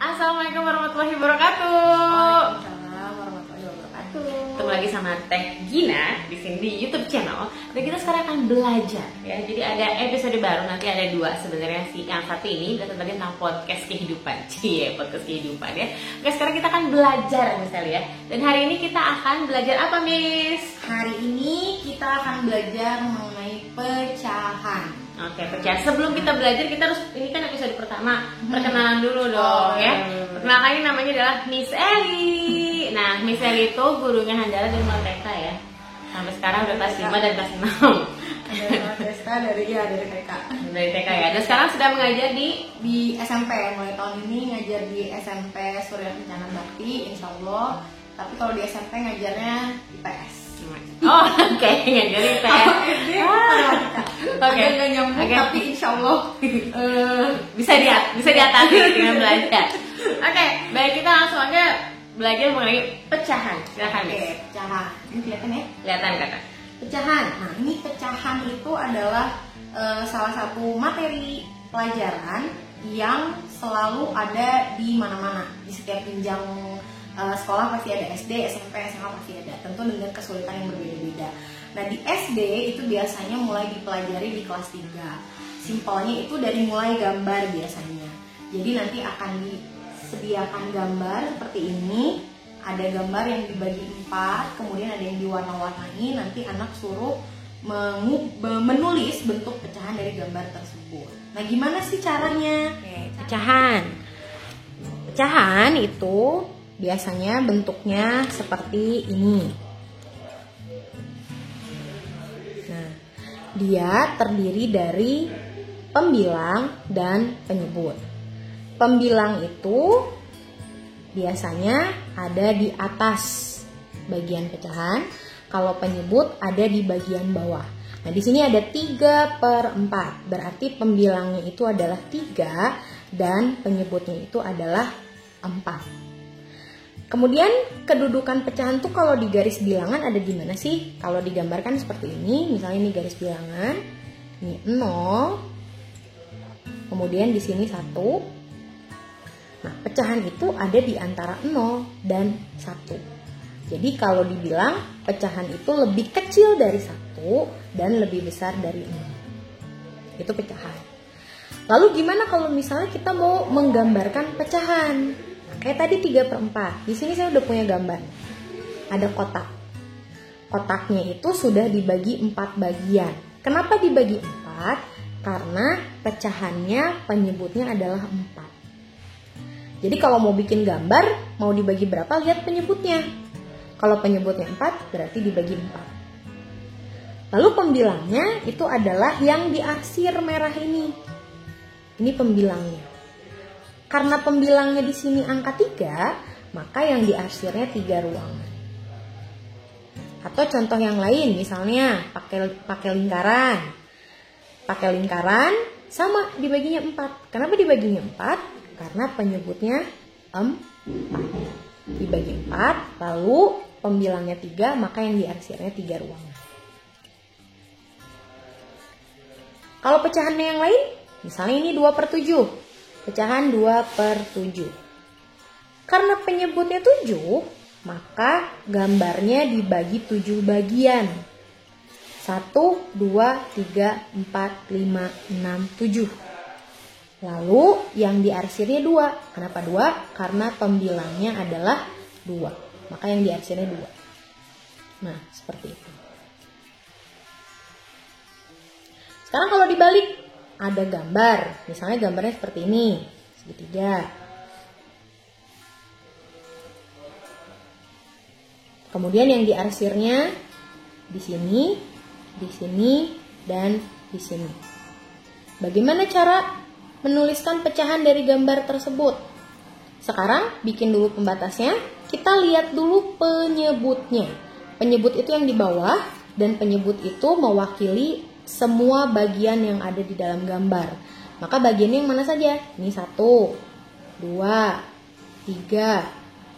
Assalamualaikum warahmatullahi wabarakatuh. Waalaikumsalam warahmatullahi wabarakatuh. Ketemu lagi sama Teh Gina di sini di YouTube channel. Dan kita sekarang akan belajar ya. Jadi ada episode baru, nanti ada 2 sebenarnya sih. Yang satu ini tentang podcast kehidupan. Podcast kehidupan ya. Oke, sekarang kita akan belajar misalnya ya. Dan hari ini kita akan belajar apa, Miss? Hari ini kita akan belajar mengenai pecahan. Oke, pecahan. Sebelum kita belajar, kita harus, ini kan episode pertama, perkenalan dulu dong ya. Perkenalkan, ini namanya adalah Miss Eli. Nah, Miss Eli itu gurunya Handala dari TK ya. Sampai sekarang udah kelas 5 dan kelas 6. Ada Desta dari TK. Dari TK ya. Dan sekarang sudah mengajar di SMP. Mulai tahun ini ngajar di SMP Surya Kencana Bakti, insya Allah. Tapi kalau di SMP ngajarnya IPS. Oh, oke, ngajarin IPS. Oke, nggak nyambung, tapi insya Allah bisa diatasi dengan belajar. Oke, baik, kita langsung aja belajar mengenai pecahan. Silakan, Miss. Oke, pecahan. Ini kelihatan ya? Kelihatan kata. Pecahan. Nah, ini pecahan itu adalah salah satu materi pelajaran yang selalu ada di mana-mana. Di setiap jenjang sekolah pasti ada, SD, SMP, SMA pasti ada. Tentu dengan kesulitan yang berbeda-beda. Nah, di SD itu biasanya mulai dipelajari di kelas 3. Simpelnya itu dari mulai gambar biasanya. Jadi nanti akan disediakan gambar seperti ini. Ada gambar yang dibagi 4, kemudian ada yang diwarna-warnai. Nanti anak suruh menulis bentuk pecahan dari gambar tersebut. Nah, gimana sih caranya? Pecahan. Pecahan itu biasanya bentuknya seperti ini. Nah, dia terdiri dari pembilang dan penyebut. Pembilang itu biasanya ada di atas bagian pecahan, kalau penyebut ada di bagian bawah. Nah, di sini ada 3/4, berarti pembilangnya itu adalah 3 dan penyebutnya itu adalah 4. Kemudian kedudukan pecahan tuh kalau di garis bilangan ada di mana sih? Kalau digambarkan seperti ini, misalnya ini garis bilangan, ini 0, kemudian di sini 1. Nah, pecahan itu ada di antara 0 dan 1. Jadi kalau dibilang pecahan itu lebih kecil dari 1 dan lebih besar dari 0. Itu pecahan. Lalu gimana kalau misalnya kita mau menggambarkan pecahan? Kayak tadi 3/4. Di sini saya udah punya gambar. Ada kotak. Kotaknya itu sudah dibagi 4 bagian. Kenapa dibagi 4? Karena pecahannya penyebutnya adalah 4. Jadi kalau mau bikin gambar, mau dibagi berapa, lihat penyebutnya. Kalau penyebutnya 4, berarti dibagi 4. Lalu pembilangnya itu adalah yang diarsir merah ini. Ini pembilangnya. Karena pembilangnya di sini angka 3, maka yang diarsirnya 3 ruangan. Atau contoh yang lain, misalnya pakai lingkaran. Pakai lingkaran sama dibaginya 4. Kenapa dibaginya 4? Karena penyebutnya 4. Dibagi 4, lalu pembilangnya 3, maka yang diarsirnya 3 ruangan. Kalau pecahannya yang lain, misalnya ini 2/7. Pecahan 2/7. Karena penyebutnya 7, maka gambarnya dibagi 7 bagian. 1, 2, 3, 4, 5, 6, 7. Lalu yang diarsirnya 2. Kenapa 2? Karena pembilangnya adalah 2. Maka yang diarsirnya 2. Nah, seperti itu. Sekarang kalau dibalik, ada gambar, misalnya gambarnya seperti ini, segitiga. Kemudian yang diarsirnya di sini, dan di sini. Bagaimana cara menuliskan pecahan dari gambar tersebut? Sekarang bikin dulu pembatasnya, kita lihat dulu penyebutnya. Penyebut itu yang di bawah, dan penyebut itu mewakili semua bagian yang ada di dalam gambar. Maka bagiannya yang mana saja? Ini 1, 2, 3,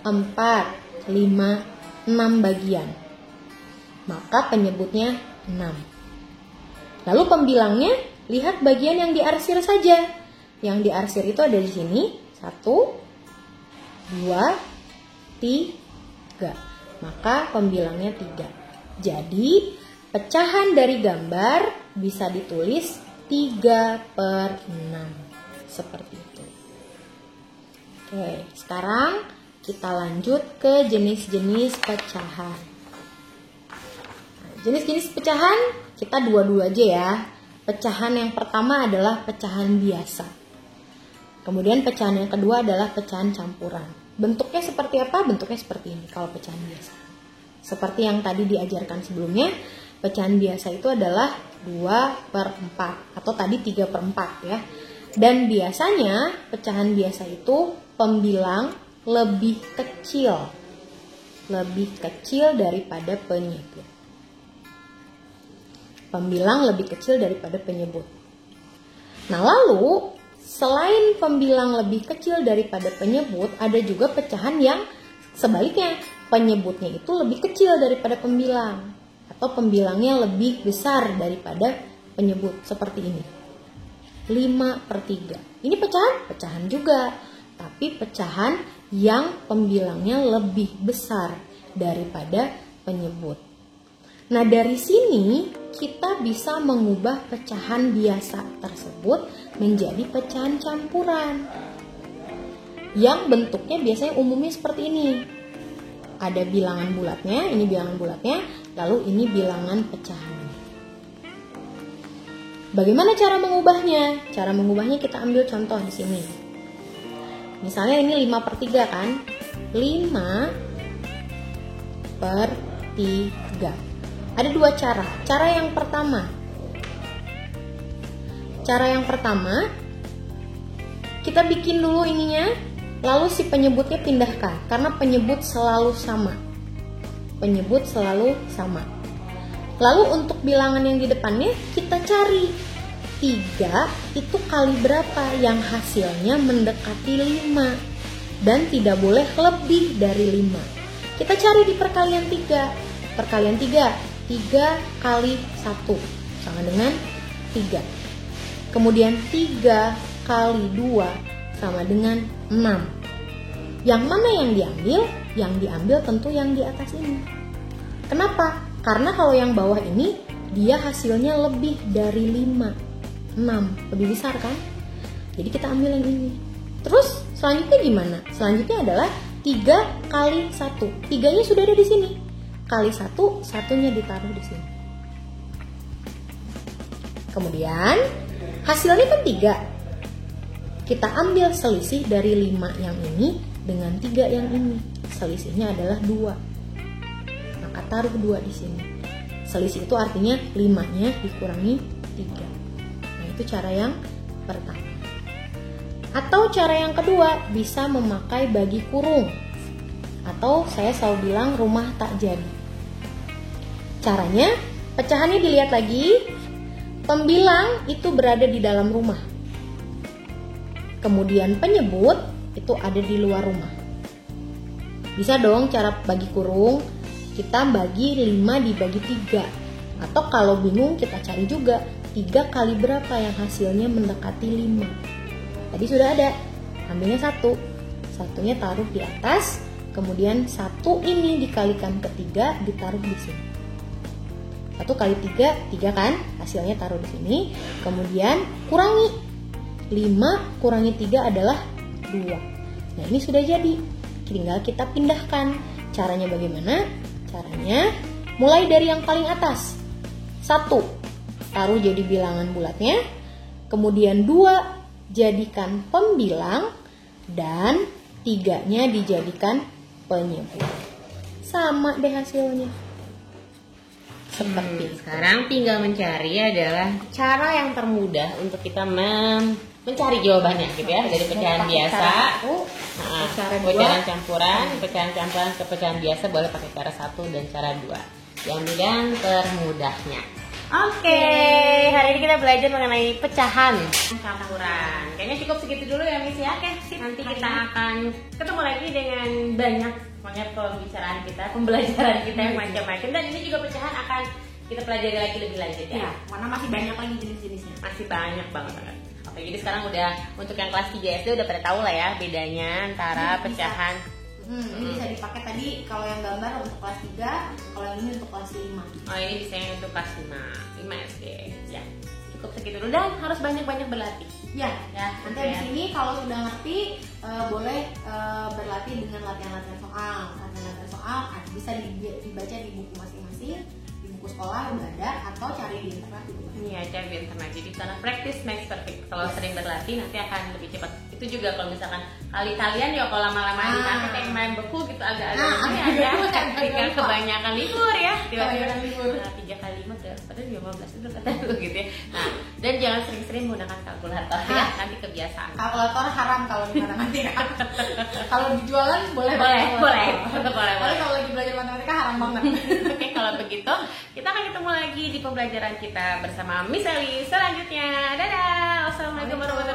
4, 5, 6 bagian. Maka penyebutnya 6. Lalu pembilangnya, lihat bagian yang diarsir saja. Yang diarsir itu ada di sini, 1, 2, 3. Maka pembilangnya 3. Jadi pecahan dari gambar bisa ditulis 3/6. Seperti itu. Oke, sekarang kita lanjut ke jenis-jenis pecahan. Nah, jenis-jenis pecahan kita dua-dua aja ya. Pecahan yang pertama adalah pecahan biasa. Kemudian pecahan yang kedua adalah pecahan campuran. Bentuknya seperti apa? Bentuknya seperti ini kalau pecahan biasa. Seperti yang tadi diajarkan sebelumnya, pecahan biasa itu adalah 2/4 atau tadi 3/4 ya. Dan biasanya pecahan biasa itu pembilang lebih kecil daripada penyebut. Pembilang lebih kecil daripada penyebut. Nah, lalu selain pembilang lebih kecil daripada penyebut, ada juga pecahan yang sebaliknya, penyebutnya itu lebih kecil daripada pembilang atau pembilangnya lebih besar daripada penyebut, seperti ini. 5/3. Ini pecahan juga, tapi pecahan yang pembilangnya lebih besar daripada penyebut. Nah, dari sini kita bisa mengubah pecahan biasa tersebut menjadi pecahan campuran. Yang bentuknya biasanya umumnya seperti ini. Ada bilangan bulatnya, ini bilangan bulatnya, lalu ini bilangan pecahan. Bagaimana cara mengubahnya? Cara mengubahnya kita ambil contoh di sini. Misalnya ini 5/3 kan? 5/3. Ada dua cara. Cara yang pertama, kita bikin dulu ininya, lalu si penyebutnya pindahkan. Karena penyebut selalu sama. Lalu untuk bilangan yang di depannya kita cari 3 itu kali berapa yang hasilnya mendekati 5 dan tidak boleh lebih dari 5. Kita cari di perkalian 3. Perkalian 3 kali 1 sama dengan 3. Kemudian 3 kali 2 sama dengan 6. Yang mana yang diambil? Yang diambil tentu yang di atas ini. Kenapa? Karena kalau yang bawah ini dia hasilnya lebih dari 5, 6, lebih besar kan? Jadi kita ambil yang ini. Terus selanjutnya gimana? Selanjutnya adalah 3 kali 1. 3-nya sudah ada di sini. Kali 1, 1-nya ditaruh di sini. Kemudian hasilnya kan 3. Kita ambil selisih dari 5 yang ini dengan 3 yang ini. Selisihnya adalah 2. Maka taruh 2 di sini. Selisih itu artinya 5-nya dikurangi 3. Nah, itu cara yang pertama. Atau cara yang kedua, bisa memakai bagi kurung. Atau saya selalu bilang rumah tak jadi. Caranya, pecahannya dilihat lagi. Pembilang itu berada di dalam rumah. Kemudian penyebut itu ada di luar rumah. Bisa dong cara bagi kurung. Kita bagi 5 dibagi 3. Atau kalau bingung kita cari juga 3 kali berapa yang hasilnya mendekati 5. Tadi sudah ada. Ambilnya 1. Satunya taruh di atas. Kemudian 1 ini dikalikan ke 3 ditaruh di sini. 1 kali 3, 3 kan? Hasilnya taruh di sini. Kemudian kurangi. 5 kurangi 3 adalah 2. Nah, ini sudah jadi. Tinggal kita pindahkan. Caranya bagaimana? Caranya mulai dari yang paling atas. 1 taruh jadi bilangan bulatnya. Kemudian 2 jadikan pembilang. Dan 3-nya dijadikan penyebut. Sama deh hasilnya. Seperti sekarang tinggal mencari adalah cara yang termudah untuk kita mencari jawabannya gitu ya, dari pecahan biasa, pecahan campuran ke pecahan biasa boleh pakai cara 1 dan cara 2. Yang yang termudahnya. Oke, hari ini kita belajar mengenai pecahan campuran. Kayaknya cukup segitu dulu ya Miss ya. Oke, nanti kita akan ketemu lagi dengan banyak pembelajaran kita yang macam-macam, dan ini juga pecahan akan kita pelajari lagi lebih lanjut ya. Ya, karena masih banyak lagi jenis-jenisnya. Masih banyak banget. Oke, jadi sekarang udah untuk yang kelas 3 SD udah pada tahu lah ya bedanya antara pecahan. Ini bisa dipakai tadi kalau yang gambar untuk kelas 3, kalau yang ini untuk kelas 5. Oh, ini bisa yang untuk kelas 5 SD. Ya. Cukup segitu dulu dan harus banyak-banyak berlatih. Ya, nanti ya. habis ini kalau sudah ngerti boleh berlatih dengan latihan-latihan soal. Latihan-latihan soal bisa dibaca di buku masing-masing, di buku sekolah udah ada, atau cari di internet juga. Iya, cari di internet. Jadi sana practice makes perfect. Kalau sering berlatih nanti akan lebih cepat. Itu juga kalau misalkan kalian ya kalau lama-lama dipakai kayak main beku gitu agak-agak ketika kebanyakan libur ya. Tiba-tiba 3 kali 5 padahal 15 itu kata lu gitu ya. Nah, dan jangan sering-sering menggunakan kalkulator ya, nanti kebiasaan. Kalkulator haram kalau di matematika. Kalau di jualan boleh. Tetap boleh. Tapi kalau lagi belajar matematika haram banget. Oke, kalau begitu kita akan ketemu lagi di pembelajaran kita bersama Miss Eli selanjutnya. Dadah. Wassalamualaikum warahmatullahi wabarakatuh.